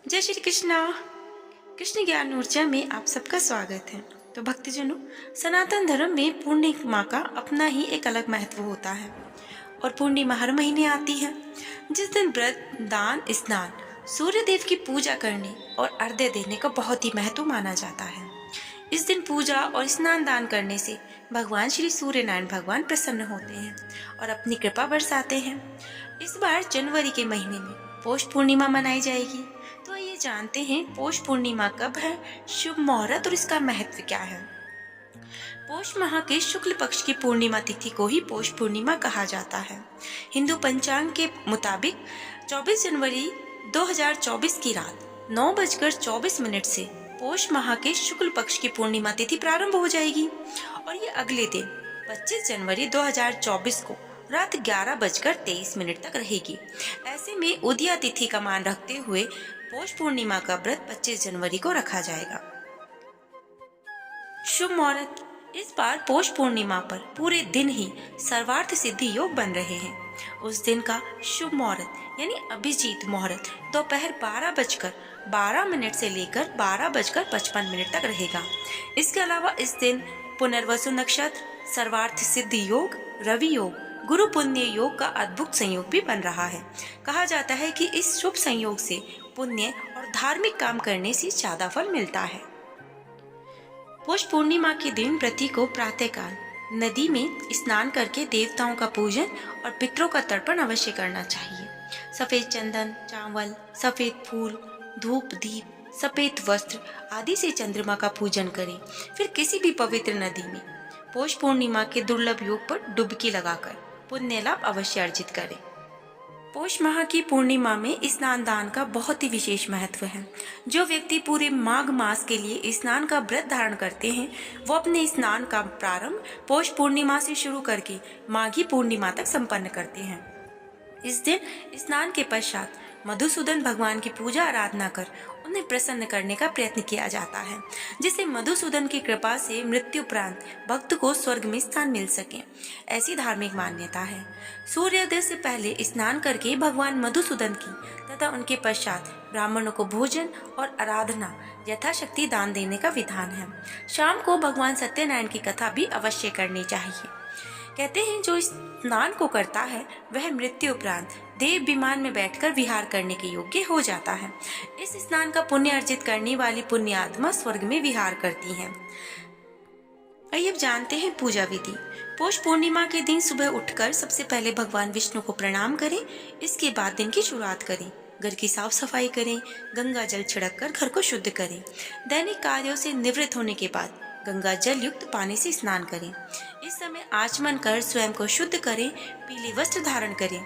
जय श्री कृष्णा। कृष्ण ज्ञान ऊर्जा में आप सबका स्वागत है। तो भक्तजनों, सनातन धर्म में पूर्णिमा का अपना ही एक अलग महत्व होता है और पूर्णिमा हर महीने आती है, जिस दिन व्रत, दान, स्नान, सूर्य देव की पूजा करने और अर्घ्य देने का बहुत ही महत्व माना जाता है। इस दिन पूजा और स्नान दान करने से भगवान श्री सूर्य नारायण भगवान प्रसन्न होते हैं और अपनी कृपा बरसाते हैं। इस बार जनवरी के महीने में पौष पूर्णिमा मनाई जाएगी। तो ये जानते हैं पौष पूर्णिमा कब है, शुभ मुहूर्त और इसका महत्व क्या है। पौष माह के शुक्ल पक्ष की पूर्णिमा तिथि को ही पौष पूर्णिमा कहा जाता है। हिंदू पंचांग के मुताबिक 24 जनवरी 2024 की रात 9:24 से पौष माह के शुक्ल पक्ष की पूर्णिमा तिथि प्रारंभ हो जाएगी और ये अगले दिन 25 जनवरी 2024 को रात 11:23 तक रहेगी। ऐसे में उदया तिथि का मान रखते हुए पौष पूर्णिमा का व्रत 25 जनवरी को रखा जाएगा। शुभ मुहूर्त। इस बार पौष पूर्णिमा पर पूरे दिन ही सर्वार्थ सिद्धि योग बन रहे हैं। उस दिन का शुभ मुहूर्त यानी अभिजीत मुहूर्त दोपहर 12:12 से लेकर 12:55 तक रहेगा। इसके अलावा इस दिन पुनर्वसु नक्षत्र, सर्वार्थ सिद्धि योग, रवि योग, गुरु पुण्य योग का अद्भुत संयोग भी बन रहा है। कहा जाता है कि इस शुभ संयोग से पुण्य और धार्मिक काम करने से ज्यादा फल मिलता है। पौष पूर्णिमा के दिन व्रती को प्रातःकाल नदी में स्नान करके देवताओं का पूजन और पितरों का तर्पण अवश्य करना चाहिए। सफेद चंदन, चावल, सफेद फूल, धूप, दीप, सफेद वस्त्र आदि से चंद्रमा का पूजन करें। फिर किसी भी पवित्र नदी में पौष पूर्णिमा के दुर्लभ योग पर डुबकी लगाकर पुण्य लाभ अवश्य अर्जित करें। पौष माह की पूर्णिमा में स्नान दान का बहुत ही विशेष महत्व है। जो व्यक्ति पूरे माघ मास के लिए स्नान का व्रत धारण करते हैं, वो अपने स्नान का प्रारंभ पौष पूर्णिमा से शुरू करके माघी पूर्णिमा तक संपन्न करते हैं। इस दिन स्नान के पश्चात मधुसूदन भगवान की पूजा आराधना कर उन्हें प्रसन्न करने का प्रयत्न किया जाता है, जिससे मधुसूदन की कृपा से मृत्युपरांत भक्त को स्वर्ग में स्थान मिल सके। ऐसी धार्मिक मान्यता है। सूर्योदय से पहले स्नान करके भगवान मधुसूदन की तथा उनके पश्चात ब्राह्मणों को भोजन और आराधना यथाशक्ति दान देने का विधान है। शाम को भगवान सत्यनारायण की कथा भी अवश्य करनी चाहिए। कहते हैं जो स्नान को करता है वह मृत्यु उपरांत देव विमान में बैठकर विहार करने के योग्य हो जाता है। इस स्नान का पुण्य अर्जित करने वाली पुण्य आत्मा स्वर्ग में विहार करती है। आइए अब जानते हैं पूजा विधि। पौष पूर्णिमा के दिन सुबह उठकर सबसे पहले भगवान विष्णु को प्रणाम करें। इसके बाद दिन की शुरुआत करें। घर की साफ सफाई करें। गंगा जल छिड़क कर घर को शुद्ध करें। दैनिक कार्यों से निवृत्त होने के बाद गंगा जल युक्त पानी से स्नान करें। इस समय आचमन कर स्वयं को शुद्ध करें। पीले वस्त्र धारण करें।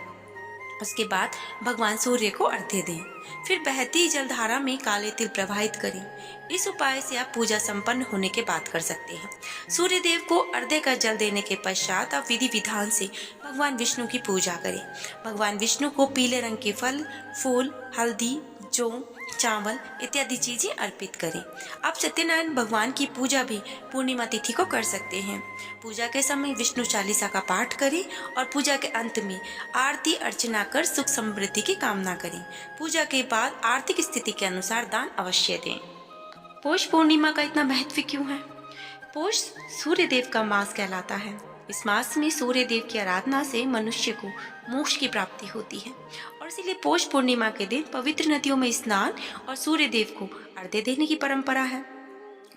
उसके बाद भगवान सूर्य को अर्घ्य दें। फिर बहती जलधारा में काले तिल प्रवाहित करें। इस उपाय से आप पूजा संपन्न होने के बाद कर सकते हैं। सूर्य देव को अर्घ्य का जल देने के पश्चात आप विधि विधान से भगवान विष्णु की पूजा करें। भगवान विष्णु को पीले रंग के फल, फूल, हल्दी, जौ, चावल इत्यादि चीजें अर्पित करें। आप सत्यनारायण भगवान की पूजा भी पूर्णिमा तिथि को कर सकते हैं। पूजा के समय विष्णु चालीसा का पाठ करें और पूजा के अंत में आरती अर्चना कर सुख समृद्धि की कामना करें। पूजा के बाद आर्थिक स्थिति के अनुसार दान अवश्य दें। पौष पूर्णिमा का इतना महत्व क्यों है? पौष सूर्य देव का मास कहलाता है। इस मास में सूर्य देव की आराधना से मनुष्य को मोक्ष की प्राप्ति होती है और इसीलिए पौष पूर्णिमा के दिन पवित्र नदियों में स्नान और सूर्य देव को अर्घ्य देने की परंपरा है।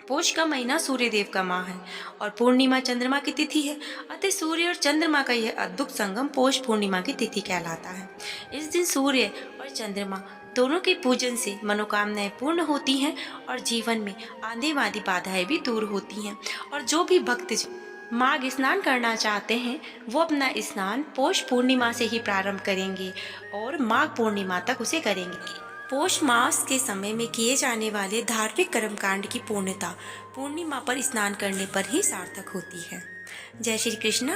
पौष का महीना सूर्य देव का माह है और पूर्णिमा चंद्रमा की तिथि है। अतः सूर्य और चंद्रमा का यह अद्भुत संगम पौष पूर्णिमा की तिथि कहलाता है। इस दिन सूर्य और चंद्रमा दोनों के पूजन से मनोकामनाएं पूर्ण होती हैं और जीवन में आने वाली बाधाएं भी दूर होती हैं। और जो भी भक्त माघ स्नान करना चाहते हैं वो अपना स्नान पौष पूर्णिमा से ही प्रारंभ करेंगे और माघ पूर्णिमा तक उसे करेंगे। पौष मास के समय में किए जाने वाले धार्मिक कर्मकांड की पूर्णता पूर्णिमा पर स्नान करने पर ही सार्थक होती है। जय श्री कृष्ण।